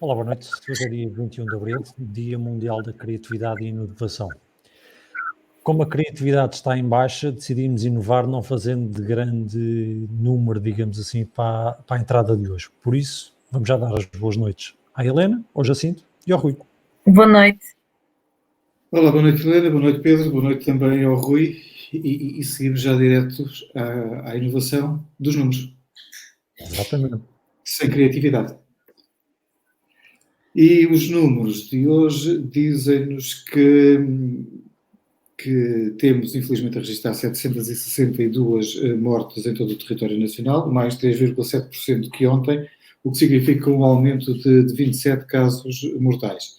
Olá, boa noite. Hoje é dia 21 de Abril, Dia Mundial da Criatividade e Inovação. Como a criatividade está em baixa, decidimos inovar não fazendo de grande número, digamos assim, para a entrada de hoje. Por isso, vamos já dar as boas noites à Helena, ao Jacinto e ao Rui. Boa noite. Olá, boa noite Helena, boa noite Pedro, boa noite também ao Rui e seguimos já diretos à inovação dos números, Exatamente. sem criatividade. E os números de hoje dizem-nos que temos infelizmente a registrar 762 mortes em todo o território nacional, mais 3,7% que ontem, o que significa um aumento de 27 casos mortais.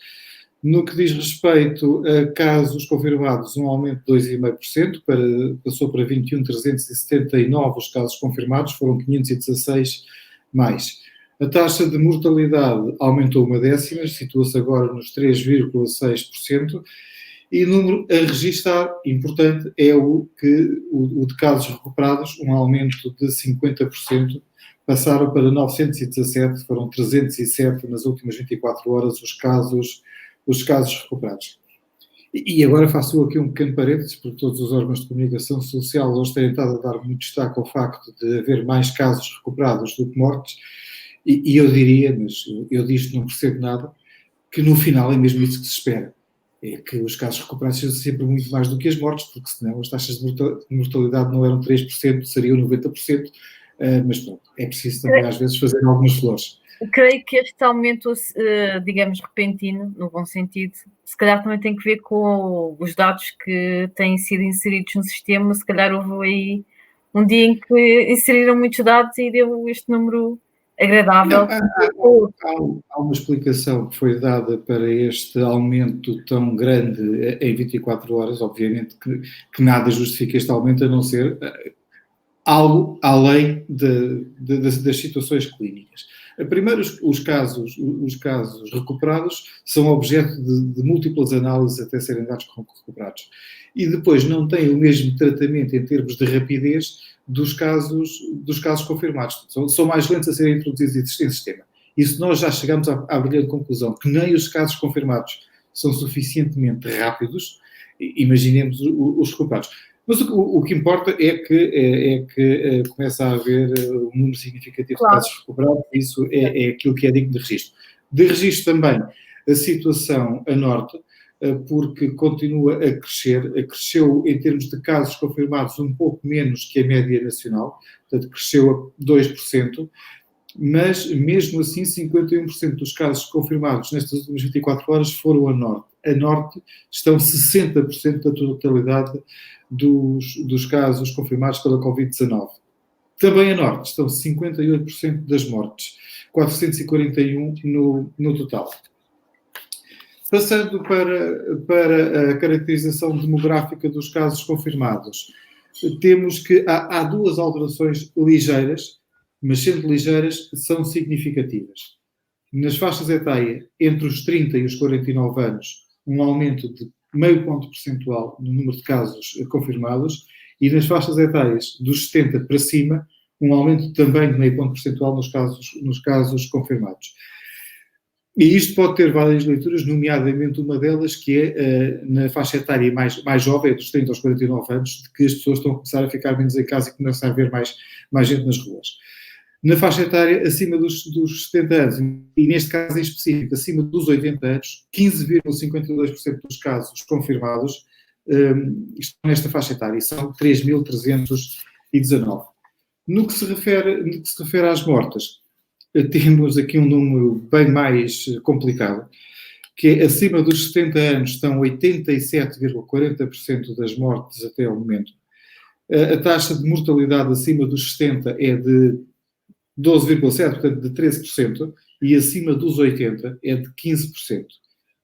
No que diz respeito a casos confirmados, um aumento de 2,5%, passou para 21.379 os casos confirmados, foram 516 mais. A taxa de mortalidade aumentou uma décima, situa-se agora nos 3,6%, e o número a registrar, importante, é o de casos recuperados, um aumento de 50%, passaram para 917, foram 307 nas últimas 24 horas os casos recuperados. E agora faço aqui um pequeno parênteses, porque todos os órgãos de comunicação social hoje têm estado a dar muito destaque ao facto de haver mais casos recuperados do que mortes, e eu diria, mas eu disto não percebo nada, que no final é mesmo isso que se espera. É que os casos recuperados sejam sempre muito mais do que as mortes, porque senão as taxas de mortalidade não eram 3%, seriam 90%, mas pronto, é preciso também às vezes fazer algumas flores. Creio que este aumento, digamos, repentino, no bom sentido, se calhar também tem que ver com os dados que têm sido inseridos no sistema. Se calhar houve aí um dia em que inseriram muitos dados e deu este número agradável. Não, há uma explicação que foi dada para este aumento tão grande em 24 horas, obviamente que nada justifica este aumento a não ser algo além das situações clínicas. Primeiro, os casos recuperados são objeto de múltiplas análises até serem dados como recuperados. E depois não têm o mesmo tratamento em termos de rapidez dos casos confirmados. São mais lentos a serem introduzidos em sistema. E se nós já chegamos à brilhante conclusão que nem os casos confirmados são suficientemente rápidos, imaginemos os recuperados. Mas o que importa é que começa a haver um número significativo de casos recuperados, isso é aquilo que é digno de registro. De registro também a situação a norte, porque continua a crescer, cresceu em termos de casos confirmados um pouco menos que a média nacional, portanto cresceu a 2%, mas mesmo assim 51% dos casos confirmados nestas últimas 24 horas foram a norte. A norte estão 60% da totalidade dos casos confirmados pela Covid-19. Também a norte estão 58% das mortes, 441 no total. Passando para a caracterização demográfica dos casos confirmados, temos que há duas alterações ligeiras, mas sendo ligeiras, são significativas. Nas faixas etárias entre os 30 e os 49 anos, um aumento de meio ponto percentual no número de casos confirmados, e nas faixas etárias dos 70 para cima, um aumento também de meio ponto percentual nos casos confirmados. E isto pode ter várias leituras, nomeadamente uma delas que é na faixa etária mais jovem, dos 30 aos 49 anos, de que as pessoas estão a começar a ficar menos em casa e começam a haver mais gente nas ruas. Na faixa etária acima dos 70 anos, e neste caso em específico, acima dos 80 anos, 15,52% dos casos confirmados estão nesta faixa etária, e são 3.319. No que se refere às mortes, temos aqui um número bem mais complicado, que é acima dos 70 anos estão 87,40% das mortes até ao momento. A taxa de mortalidade acima dos 70 é de 12,7%, portanto de 13%, e acima dos 80 é de 15%.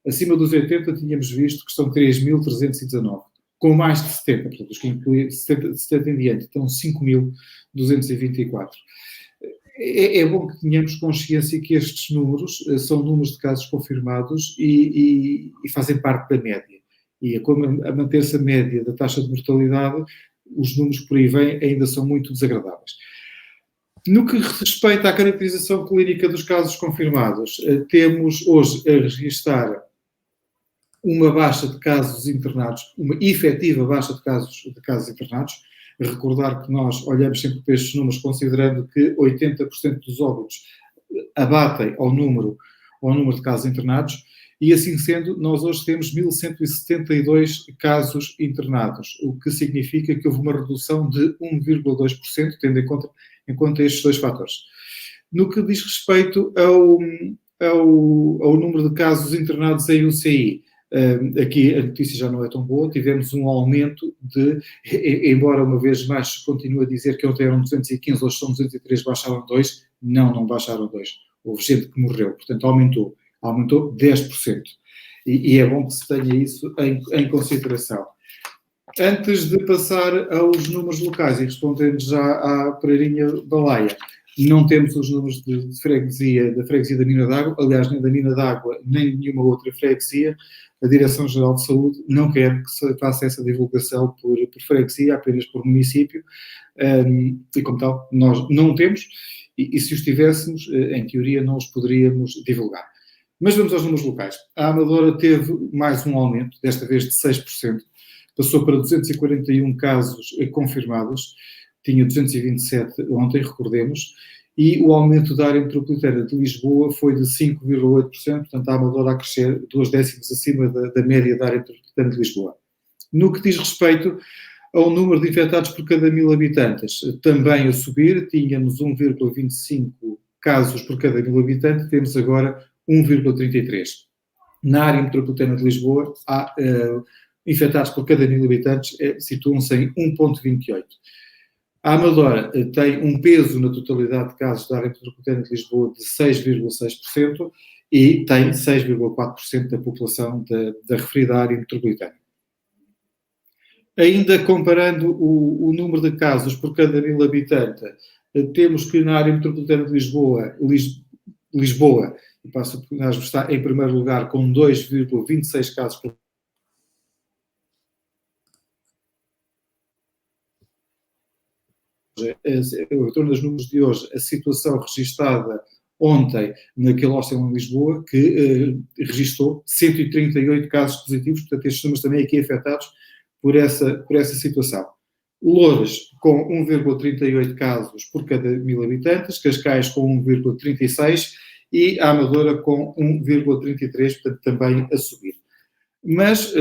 Acima dos 80 tínhamos visto que são 3.319. Com mais de 70, portanto os que incluem 70 em diante, estão 5.224. É bom que tenhamos consciência que estes números são números de casos confirmados e fazem parte da média. E a manter-se a média da taxa de mortalidade, os números por aí vêm ainda são muito desagradáveis. No que respeita à caracterização clínica dos casos confirmados, temos hoje a registrar uma baixa de casos internados, uma efetiva baixa de casos internados. Recordar que nós olhamos sempre para estes números considerando que 80% dos óbitos abatem ao número de casos internados, e assim sendo, nós hoje temos 1.172 casos internados, o que significa que houve uma redução de 1,2%, tendo em conta estes dois fatores. No que diz respeito ao número de casos internados em UCI, aqui a notícia já não é tão boa, tivemos um aumento embora uma vez mais continue a dizer que ontem eram 215, hoje são 203, baixaram 2, não baixaram 2, houve gente que morreu, portanto aumentou 10%, e é bom que se tenha isso em consideração. Antes de passar aos números locais e respondendo já à Pereirinha Balaia, não temos os números da freguesia da Mina d'Água, aliás, nem da Mina d'Água, nem nenhuma outra freguesia. A Direção-Geral de Saúde não quer que se faça essa divulgação por freguesia, apenas por município, e como tal, nós não temos, e se os tivéssemos, em teoria, não os poderíamos divulgar. Mas vamos aos números locais. A Amadora teve mais um aumento, desta vez de 6%, passou para 241 casos confirmados, tinha 227 ontem, recordemos, e o aumento da área metropolitana de Lisboa foi de 5,8%, portanto a Amadora a crescer 2 décimos acima da média da área metropolitana de Lisboa. No que diz respeito ao número de infectados por cada 1.000 habitantes, também a subir, tínhamos 1,25 casos por cada 1.000 habitantes, temos agora 1,33. Na área metropolitana de Lisboa, há infectados por cada 1.000 habitantes situam-se em 1,28. A Amadora tem um peso na totalidade de casos da área metropolitana de Lisboa de 6,6% e tem 6,4% da população da referida área metropolitana. Ainda comparando o número de casos por cada 1.000 habitantes, temos que na área metropolitana de Lisboa, e passo a está em primeiro lugar com 2,26 casos por o retorno dos números de hoje, a situação registada ontem naquele hostel em Lisboa, que registrou 138 casos positivos, portanto estes números também aqui afetados por essa situação. Loures com 1,38 casos por cada 1.000 habitantes, Cascais com 1,36 e a Amadora com 1,33, portanto também a subir. Mas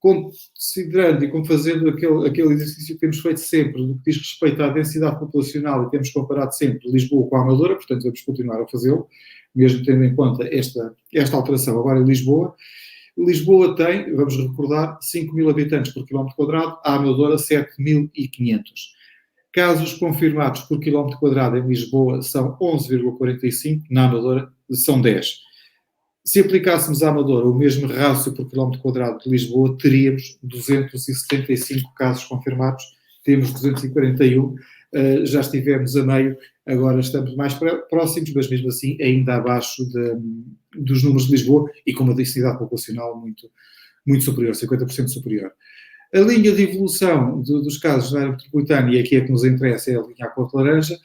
considerando e fazendo aquele exercício que temos feito sempre, do que diz respeito à densidade populacional, e temos comparado sempre Lisboa com a Amadora, portanto vamos continuar a fazê-lo, mesmo tendo em conta esta alteração agora em Lisboa. Lisboa tem, vamos recordar, 5.000 habitantes por quilómetro quadrado, a Amadora 7.500. Casos confirmados por quilómetro quadrado em Lisboa são 11,45, na Amadora são 10. Se aplicássemos à Amadora o mesmo rácio por quilómetro quadrado de Lisboa, teríamos 275 casos confirmados, temos 241, já estivemos a meio, agora estamos mais próximos, mas mesmo assim ainda abaixo dos números de Lisboa e com uma densidade populacional muito, muito superior, 50% superior. A linha de evolução dos casos na área metropolitana, e aqui é que nos interessa, é a linha à cor de laranja,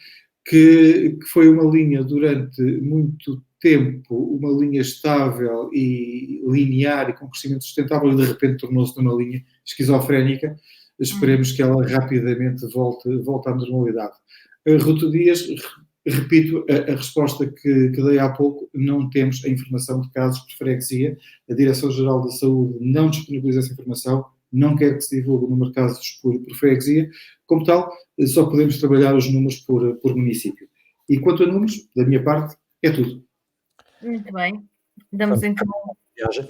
que foi uma linha durante muito tempo, uma linha estável e linear e com crescimento sustentável, e de repente tornou-se numa linha esquizofrénica. Esperemos que ela rapidamente volte à normalidade. Ruto Dias, repito a resposta que dei há pouco, não temos a informação de casos por freguesia, a Direção-Geral da Saúde não disponibiliza essa informação, não quer que se divulgue o número de casos por freguesia, como tal, só podemos trabalhar os números por município. E quanto a números, da minha parte, é tudo. Muito bem. Damos então... Viagem.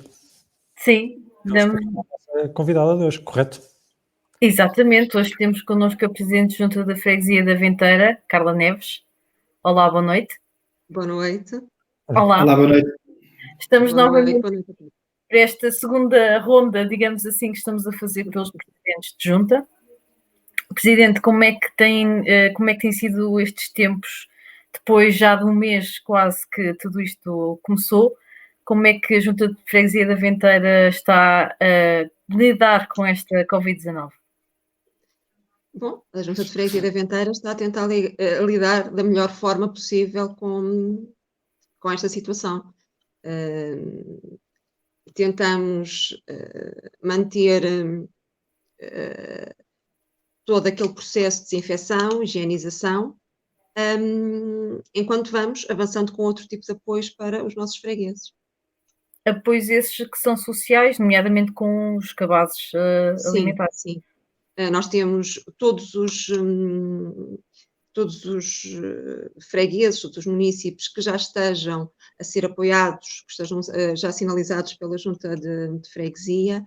Sim, damos... Convidada de hoje, correto? Exatamente. Hoje temos connosco a Presidente Junta da Freguesia da Venteira, Carla Neves. Olá, boa noite. Boa noite. Olá. Olá, boa noite. Estamos Boa novamente noite. para esta segunda ronda, digamos assim, que estamos a fazer pelos presidentes de junta. Presidente, como é que tem sido estes tempos, depois já de um mês quase que tudo isto começou? Como é que a Junta de Freguesia da Venteira está a lidar com esta Covid-19? Bom, a Junta de Freguesia de Aventeiras está a tentar lidar da melhor forma possível com esta situação. Tentamos manter todo aquele processo de desinfecção, higienização, enquanto vamos avançando com outro tipo de apoios para os nossos fregueses. Apoios esses que são sociais, nomeadamente com os cabazes alimentares. Sim. Nós temos todos os fregueses, todos os municípios que já estejam a ser apoiados, que estejam já sinalizados pela Junta de Freguesia,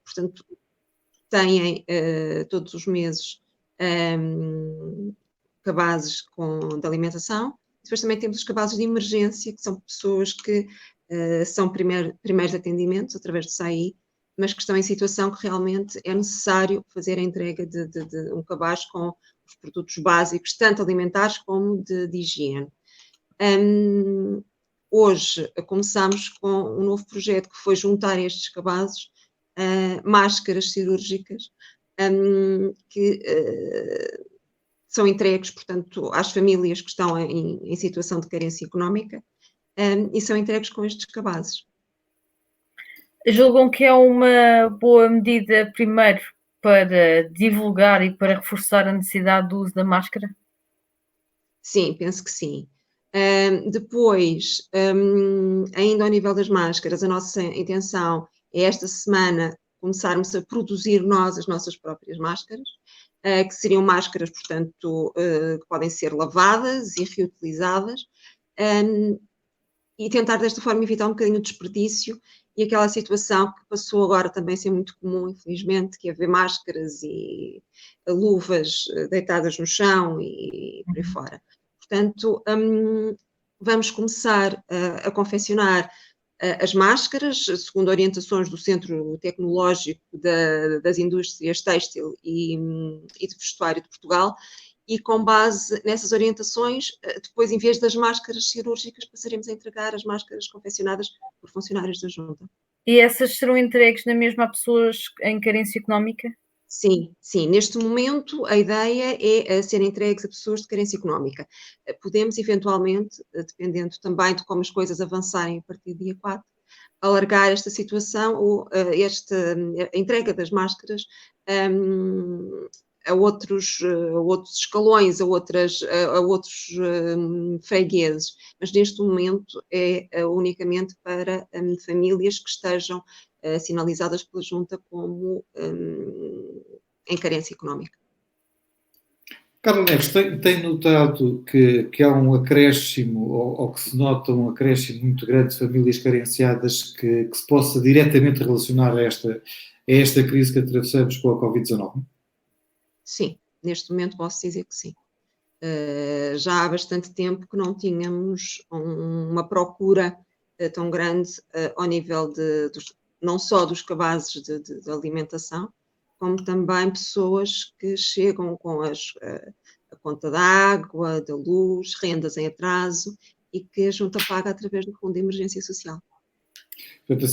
portanto, têm todos os meses cabazes de alimentação. Depois também temos os cabazes de emergência, que são pessoas que são primeiros atendimentos através do SAI, mas que estão em situação que realmente é necessário fazer a entrega de um cabaz com os produtos básicos, tanto alimentares como de higiene. Hoje começamos com um novo projeto que foi juntar estes cabazes máscaras cirúrgicas que são entregues, portanto, às famílias que estão em situação de carência económica e são entregues com estes cabazes. Julgam que é uma boa medida, primeiro, para divulgar e para reforçar a necessidade do uso da máscara? Sim, penso que sim. Depois, ainda ao nível das máscaras, a nossa intenção é esta semana começarmos a produzir nós as nossas próprias máscaras, que seriam máscaras, portanto, que podem ser lavadas e reutilizadas, e tentar desta forma evitar um bocadinho o desperdício e aquela situação que passou agora também a ser muito comum, infelizmente, que é ver máscaras e luvas deitadas no chão e por aí fora. Portanto, vamos começar a confeccionar as máscaras, segundo orientações do Centro Tecnológico das Indústrias Têxtil e de Vestuário de Portugal, e com base nessas orientações, depois, em vez das máscaras cirúrgicas, passaremos a entregar as máscaras confeccionadas por funcionários da Junta. E essas serão entregues na mesma a pessoas em carência económica? Sim. Neste momento, a ideia é ser entregues a pessoas de carência económica. Podemos, eventualmente, dependendo também de como as coisas avançarem a partir do dia 4, alargar esta situação ou a entrega das máscaras a outros escalões, a outros fregueses, mas neste momento é unicamente para famílias que estejam sinalizadas pela Junta como em carência económica. Carla Neves, tem notado que há um acréscimo, ou que se nota um acréscimo muito grande de famílias carenciadas que se possa diretamente relacionar a esta crise que atravessamos com a Covid-19? Sim, neste momento posso dizer que sim. Já há bastante tempo que não tínhamos uma procura tão grande ao nível não só dos cabazes de alimentação, como também pessoas que chegam com a conta da água, da luz, rendas em atraso e que a Junta paga através do Fundo de Emergência Social. Portanto,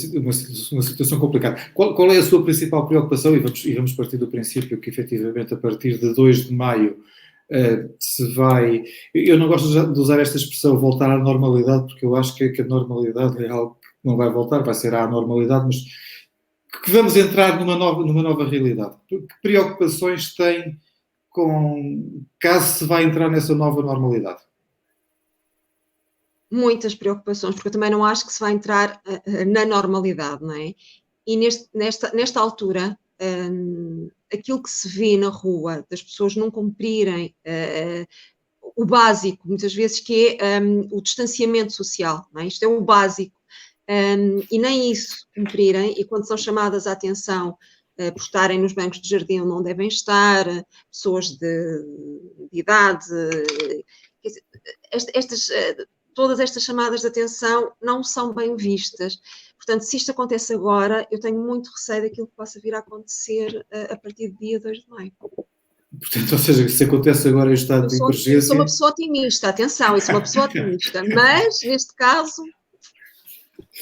uma situação complicada. Qual é a sua principal preocupação? E vamos partir do princípio que, efetivamente, a partir de 2 de maio se vai... Eu não gosto de usar esta expressão voltar à normalidade, porque eu acho que a normalidade é algo que não vai voltar, vai ser à normalidade, mas que vamos entrar numa nova realidade. Que preocupações tem caso se vai entrar nessa nova normalidade? Muitas preocupações, porque eu também não acho que se vai entrar na normalidade, não é? E nesta altura, aquilo que se vê na rua, das pessoas não cumprirem o básico, muitas vezes, que é o distanciamento social, não é? Isto é o básico, e nem isso cumprirem, e quando são chamadas à atenção por estarem nos bancos de jardim onde não devem estar, pessoas de idade, todas estas chamadas de atenção não são bem vistas. Portanto, se isto acontece agora, eu tenho muito receio daquilo que possa vir a acontecer a partir do dia 2 de maio. Portanto, ou seja, se acontece agora em estado de emergência... Eu sou uma pessoa otimista, atenção, eu sou uma pessoa otimista, mas neste caso...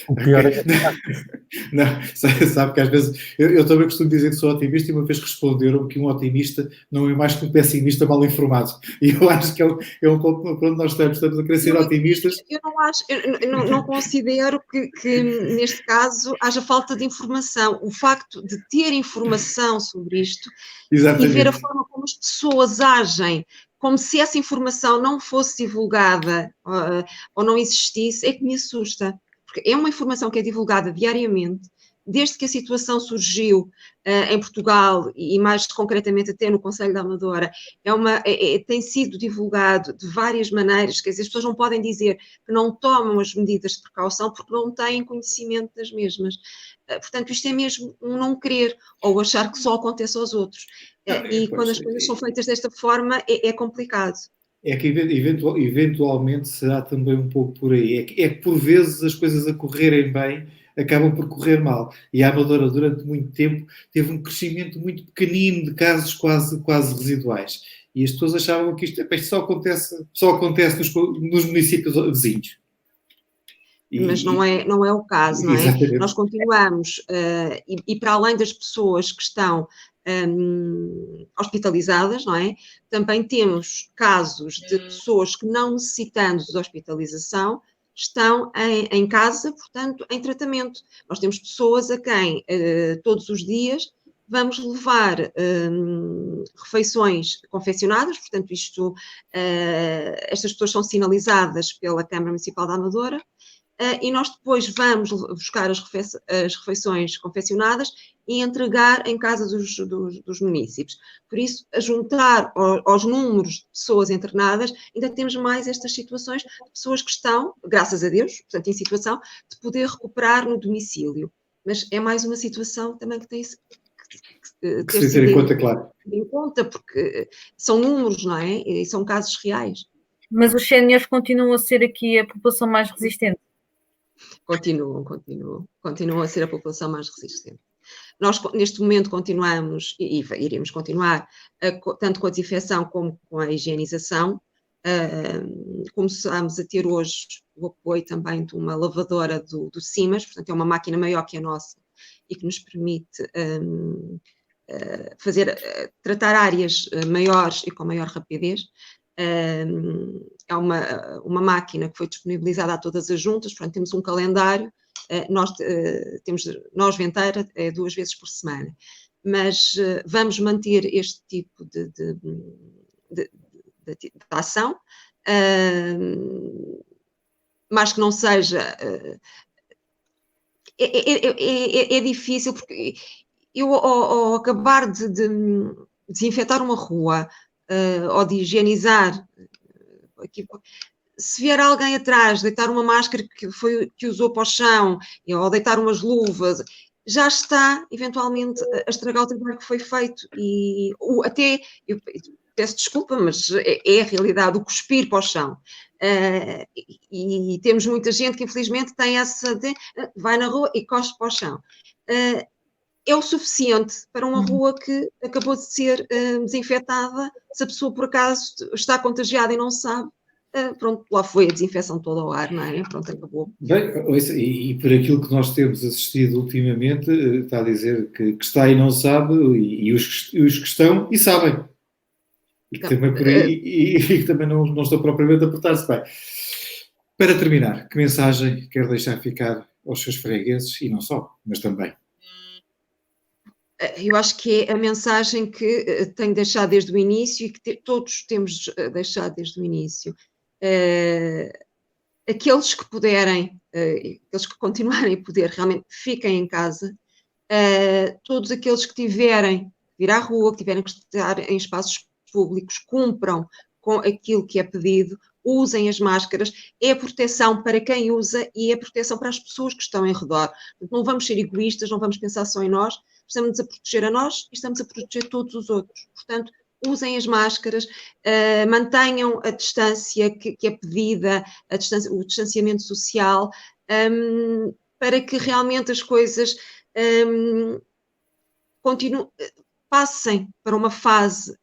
O pior é Não, sabe que às vezes eu também costumo dizer que sou otimista e uma vez responderam que um otimista não é mais que um pessimista mal informado. E eu acho que é um pouco quando nós estamos a querer ser otimistas. Eu não acho, não considero que neste caso haja falta de informação. O facto de ter informação sobre isto e ver a Exatamente. forma como as pessoas agem, como se essa informação não fosse divulgada ou não existisse, é que me assusta. Porque é uma informação que é divulgada diariamente, desde que a situação surgiu em Portugal e mais concretamente até no Conselho da Amadora, tem sido divulgado de várias maneiras, quer dizer, as pessoas não podem dizer que não tomam as medidas de precaução porque não têm conhecimento das mesmas. Portanto, isto é mesmo um não querer ou achar que só acontece aos outros. E quando as coisas são feitas desta forma, é complicado. É que eventualmente será também um pouco por aí. É que por vezes as coisas a correrem bem acabam por correr mal. E a Amadora, durante muito tempo, teve um crescimento muito pequenino de casos quase residuais. E as pessoas achavam que isto só acontece nos municípios vizinhos. Mas não é o caso, não é? Exatamente. Nós continuamos, e para além das pessoas que estão hospitalizadas, não é? Também temos casos de pessoas que, não necessitando de hospitalização, estão em casa, portanto, em tratamento. Nós temos pessoas a quem todos os dias vamos levar refeições confeccionadas, portanto, estas pessoas são sinalizadas pela Câmara Municipal da Amadora, e nós depois vamos buscar as refeições confeccionadas e entregar em casa dos munícipes. Por isso, a juntar aos números de pessoas internadas, ainda temos mais estas situações de pessoas que estão, graças a Deus, portanto, em situação de poder recuperar no domicílio. Mas é mais uma situação também que tem que se ter em conta, claro. Em conta, porque são números, não é? E são casos reais. Mas os séniores continuam a ser aqui a população mais resistente? Continuam a ser a população mais resistente. Nós, neste momento, continuamos, e iremos continuar, tanto com a desinfecção como com a higienização. Começámos a ter hoje o apoio também de uma lavadora do Simas, portanto é uma máquina maior que a nossa e que nos permite tratar áreas maiores e com maior rapidez. É uma máquina que foi disponibilizada a todas as juntas, portanto temos um calendário, nós Venteira 2 vezes por semana, mas vamos manter este tipo de ação, mas que não seja... É difícil, porque eu, ao acabar de desinfetar uma rua, ou de higienizar, se vier alguém atrás deitar uma máscara que usou para o chão, ou deitar umas luvas, já está eventualmente a estragar o trabalho que foi feito. E até, eu peço desculpa, mas é a realidade, o cuspir para o chão. E temos muita gente que infelizmente tem essa vai na rua e cospe para o chão. É o suficiente para uma rua que acabou de ser desinfetada. Se a pessoa por acaso está contagiada e não sabe, pronto, lá foi a desinfecção toda ao ar, não é? Pronto, acabou. Bem, e por aquilo que nós temos assistido ultimamente, está a dizer que está e não sabe, e os que estão e sabem. E que também por aí, e que também não estão propriamente a portar-se bem. Para terminar, que mensagem quer deixar ficar aos seus fregueses, e não só, mas também? Eu acho que é a mensagem que tenho deixado desde o início e que todos temos deixado desde o início. Aqueles que puderem, aqueles que continuarem a poder, realmente fiquem em casa. Todos aqueles que tiverem que ir à rua, que tiverem que estar em espaços públicos, cumpram com aquilo que é pedido, usem as máscaras, é proteção para quem usa e é proteção para as pessoas que estão em redor. Não vamos ser egoístas, não vamos pensar só em nós, estamos a proteger a nós e estamos a proteger todos os outros. Portanto, usem as máscaras, mantenham a distância que é pedida, o distanciamento social, para que realmente as coisas passem para uma fase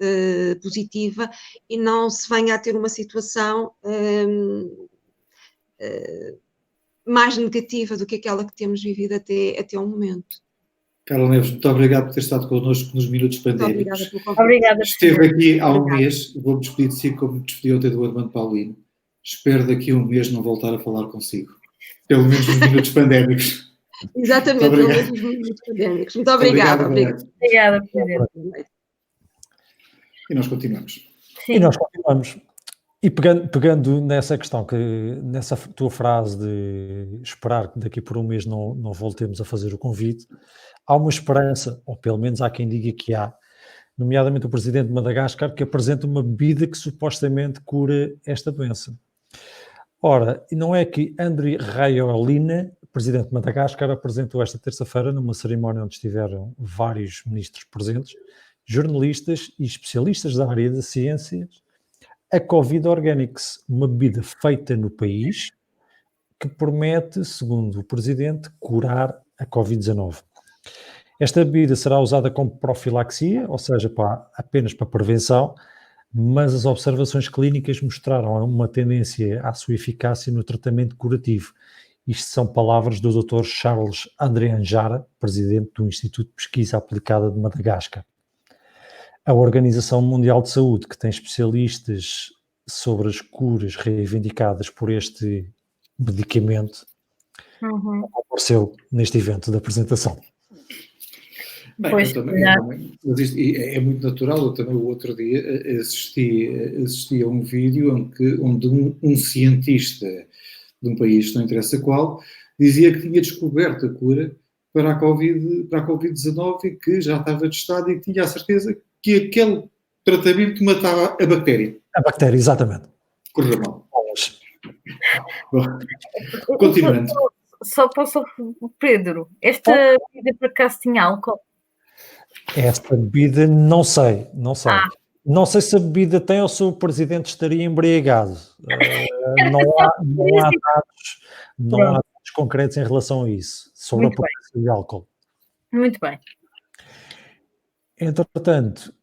positiva e não se venha a ter uma situação mais negativa do que aquela que temos vivido até ao momento. Carla Neves, muito obrigado por ter estado connosco nos minutos Muito pandémicos. obrigada pelo convite. Obrigada. Esteve aqui há um Obrigada. mês, vou-me despedir de si como me despedi ontem do Armando Paulino. Espero daqui a um mês não voltar a falar consigo. Pelo menos nos minutos pandémicos. Exatamente, Muito pelo obrigado. menos nos minutos pandémicos. Muito obrigada. Obrigada, Presidente. E nós continuamos. E Sim. nós continuamos. E pegando nessa questão, nessa tua frase de esperar que daqui por um mês não voltemos a fazer o convite, há uma esperança, ou pelo menos há quem diga que há, nomeadamente o presidente de Madagascar, que apresenta uma bebida que supostamente cura esta doença. Ora, e não é que Andry Rajoelina, presidente de Madagascar, apresentou esta terça-feira, numa cerimónia onde estiveram vários ministros presentes, jornalistas e especialistas da área das ciências, a Covid Organics, uma bebida feita no país que promete, segundo o presidente, curar a Covid-19. Esta bebida será usada como profilaxia, ou seja, apenas para prevenção, mas as observações clínicas mostraram uma tendência à sua eficácia no tratamento curativo. Isto são palavras do Dr. Charles André Anjara, presidente do Instituto de Pesquisa Aplicada de Madagascar. A Organização Mundial de Saúde, que tem especialistas sobre as curas reivindicadas por este medicamento, apareceu neste evento de apresentação. Bem, Pois, eu também, mas isto é muito natural. Eu também o outro dia assisti a um vídeo onde um cientista de um país, não interessa qual, dizia que tinha descoberto a cura para a Covid-19 e que já estava testado e que tinha a certeza que aquele tratamento matava a bactéria. A bactéria, exatamente. Corra mal. Bom, continuando. Só Pedro, esta bebida por acaso tinha álcool? Esta bebida, não sei. Não sei se a bebida tem ou se o presidente estaria embriagado. Não há dados concretos em relação a isso, sobre Muito a potência de álcool. Muito bem. Entretanto,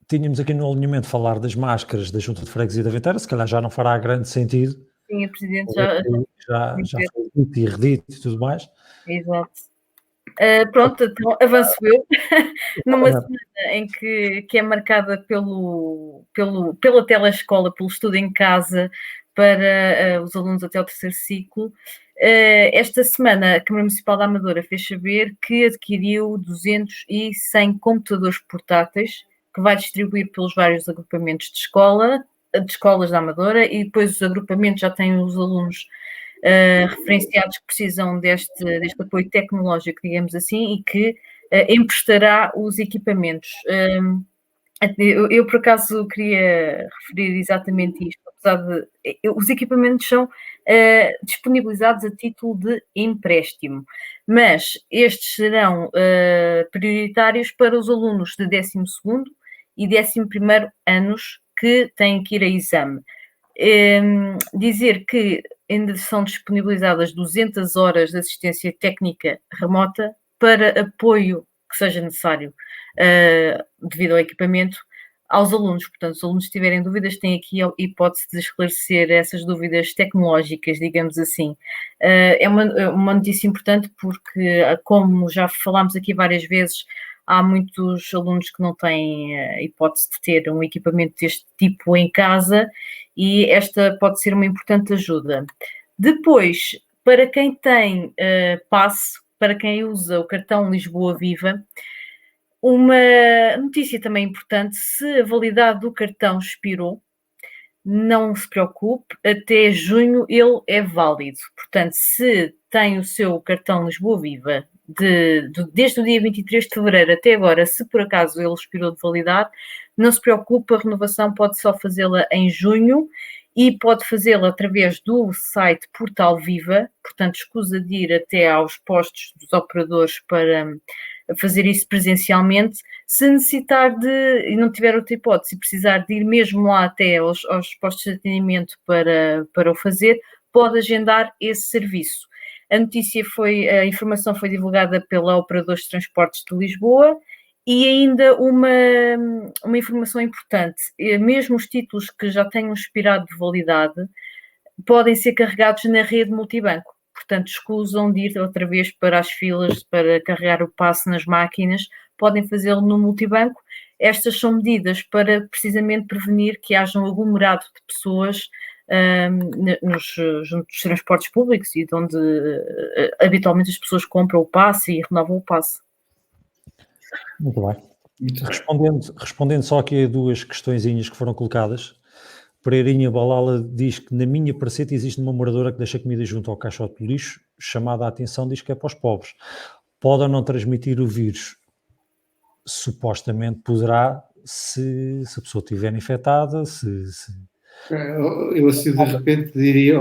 tínhamos aqui no alinhamento falar das máscaras da Junta de Freguesia da Ventera, se calhar já não fará grande sentido. Sim, o Presidente já foi dito e redito e tudo mais. Exato. Pronto, então avanço eu. Numa semana em que é marcada pela telescola, pelo estudo em casa para os alunos até o terceiro ciclo, esta semana a Câmara Municipal da Amadora fez saber que adquiriu 200 computadores portáteis que vai distribuir pelos vários agrupamentos de escolas da Amadora, e depois os agrupamentos já têm os alunos referenciados que precisam deste apoio tecnológico, digamos assim, e que emprestará os equipamentos. Eu, por acaso, queria referir exatamente isto, apesar de os equipamentos são disponibilizados a título de empréstimo, mas estes serão prioritários para os alunos de 12º e 11º anos que têm que ir a exame. Dizer que ainda são disponibilizadas 200 horas de assistência técnica remota para apoio que seja necessário devido ao equipamento aos alunos. Portanto, se os alunos tiverem dúvidas, têm aqui a hipótese de esclarecer essas dúvidas tecnológicas, digamos assim. É uma notícia importante porque, como já falámos aqui várias vezes, há muitos alunos que não têm a hipótese de ter um equipamento deste tipo em casa, e esta pode ser uma importante ajuda. Depois, para quem tem passe, para quem usa o cartão Lisboa Viva, uma notícia também importante: se a validade do cartão expirou, não se preocupe, até junho ele é válido. Portanto, se tem o seu cartão Lisboa Viva desde o dia 23 de fevereiro até agora, se por acaso ele expirou de validade, não se preocupe, a renovação pode só fazê-la em junho e pode fazê-la através do site Portal Viva. Portanto, escusa de ir até aos postos dos operadores para fazer isso presencialmente. Se necessitar e não tiver outra hipótese, se precisar de ir mesmo lá até aos postos de atendimento para o fazer, pode agendar esse serviço. A informação foi divulgada pela Operadores de Transportes de Lisboa. E ainda uma informação importante: mesmo os títulos que já tenham expirado de validade, podem ser carregados na rede multibanco. Portanto, escusam de ir outra vez para as filas para carregar o passe nas máquinas, podem fazê-lo no multibanco. Estas são medidas para precisamente prevenir que haja um aglomerado de pessoas nos transportes públicos e de onde habitualmente as pessoas compram o passe e renovam o passe. Muito bem. Respondendo só aqui a duas questõezinhas que foram colocadas, Pereirinha Balala diz que na minha praceta existe uma moradora que deixa comida junto ao caixote do lixo, chamada a atenção, diz que é para os pobres. Pode ou não transmitir o vírus? Supostamente poderá, se a pessoa estiver infectada, Eu assim de repente diria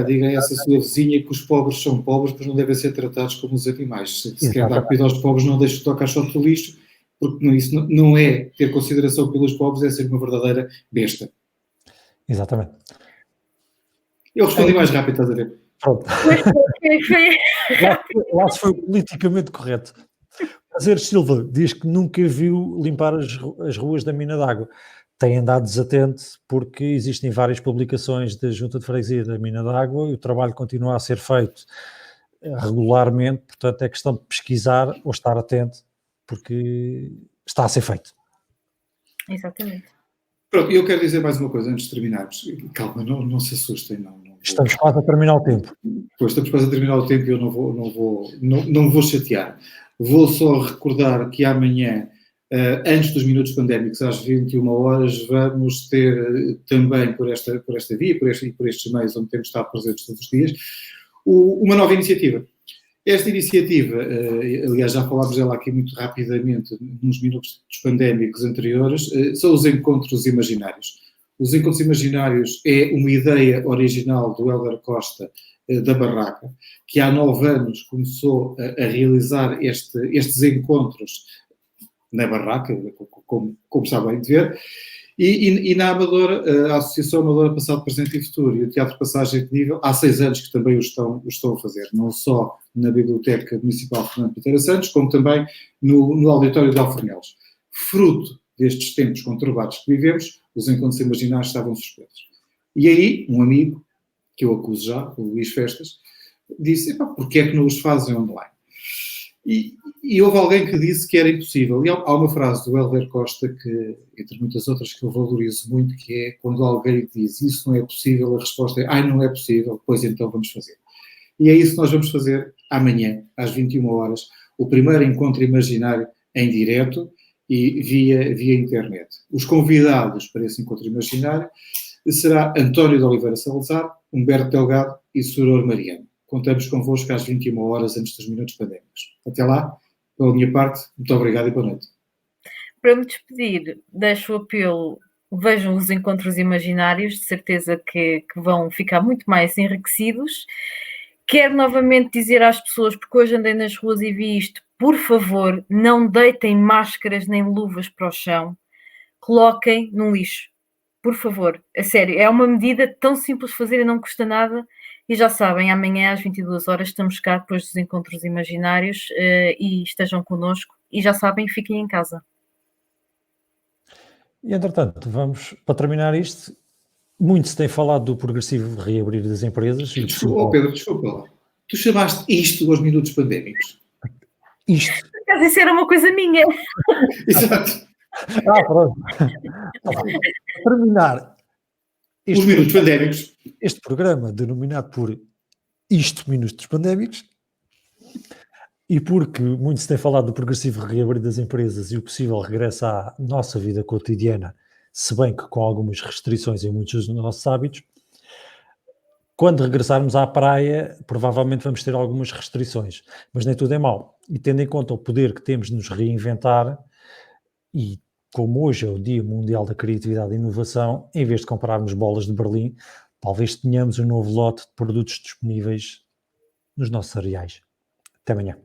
diga a essa sua vizinha que os pobres são pobres, pois não devem ser tratados como os animais. Se quer dar comida aos pobres, não deixe de tocar caixote do lixo, porque isso não é ter consideração pelos pobres, é ser uma verdadeira besta. Exatamente. Eu respondi mais rápido, estás a ver? Pronto. Lá se foi politicamente correto. Azeres Silva diz que nunca viu limpar as ruas da mina d'água. Tem andado desatento porque existem várias publicações da Junta de Freguesia da mina d'água e o trabalho continua a ser feito regularmente, portanto é questão de pesquisar ou estar atento, porque está a ser feito. Exatamente. Pronto, eu quero dizer mais uma coisa antes de terminarmos. Calma, não se assustem. Não estamos quase a terminar o tempo. Pois, estamos quase a terminar o tempo e eu não vou chatear. Vou só recordar que amanhã, antes dos minutos pandémicos, às 21 horas, vamos ter também por esta via, por estes meios onde temos estado presentes todos os dias, uma nova iniciativa. Esta iniciativa, aliás, já falámos dela aqui muito rapidamente nos minutos pandémicos anteriores, são os encontros imaginários. Os encontros imaginários é uma ideia original do Hélder Costa, da Barraca, que há 9 anos começou a realizar estes encontros na Barraca, como está bem de ver, e na Amadora, a Associação Amadora Passado, Presente e Futuro e o Teatro Passagem de Nível, há 6 anos que também o estão a fazer, não só na Biblioteca Municipal Fernando Piteira Santos, como também no Auditório de Alfornelos. Fruto destes tempos conturbados que vivemos, os encontros imaginários estavam suspensos. E aí, um amigo, que eu acuso já, o Luís Festas, disse, porquê é que não os fazem online? E houve alguém que disse que era impossível. E há uma frase do Hélder Costa, que, entre muitas outras, que eu valorizo muito, que é quando alguém diz isso não é possível, a resposta é não é possível, pois então vamos fazer. E é isso que nós vamos fazer amanhã, às 21 horas, o primeiro encontro imaginário em direto e via internet. Os convidados para esse encontro imaginário será António de Oliveira Salazar, Humberto Delgado e Soror Mariano. Contamos convosco às 21 horas antes dos minutos pandémicos. Até lá, pela minha parte, muito obrigado e boa noite. Para me despedir, deixo o apelo, vejam os encontros imaginários, de certeza que vão ficar muito mais enriquecidos. Quero novamente dizer às pessoas, porque hoje andei nas ruas e vi isto, por favor, não deitem máscaras nem luvas para o chão, coloquem no lixo. Por favor, a sério, é uma medida tão simples de fazer e não custa nada. E já sabem, amanhã às 22 horas estamos cá depois dos encontros imaginários e estejam connosco. E já sabem, fiquem em casa. E entretanto, vamos, para terminar isto, muito se tem falado do progressivo reabrir das empresas. Pedro, desculpa lá. Tu chamaste isto aos minutos pandémicos? Isto. Isso era uma coisa minha. Exato. Pronto. Para terminar os minutos pandémicos. Este programa, denominado por Isto Minutos Pandémicos, e porque muito se tem falado do progressivo reabrir das empresas e o possível regresso à nossa vida cotidiana, se bem que com algumas restrições em muitos dos nossos hábitos, quando regressarmos à praia, provavelmente vamos ter algumas restrições, mas nem tudo é mau. E tendo em conta o poder que temos de nos reinventar, e como hoje é o Dia Mundial da Criatividade e Inovação, em vez de comprarmos bolas de Berlim, talvez tenhamos um novo lote de produtos disponíveis nos nossos areais. Até amanhã.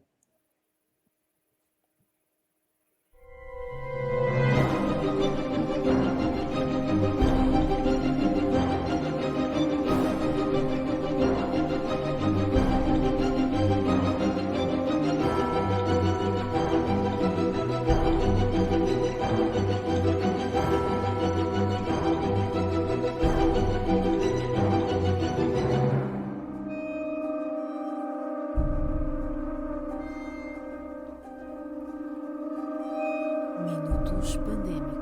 pós-pandémico.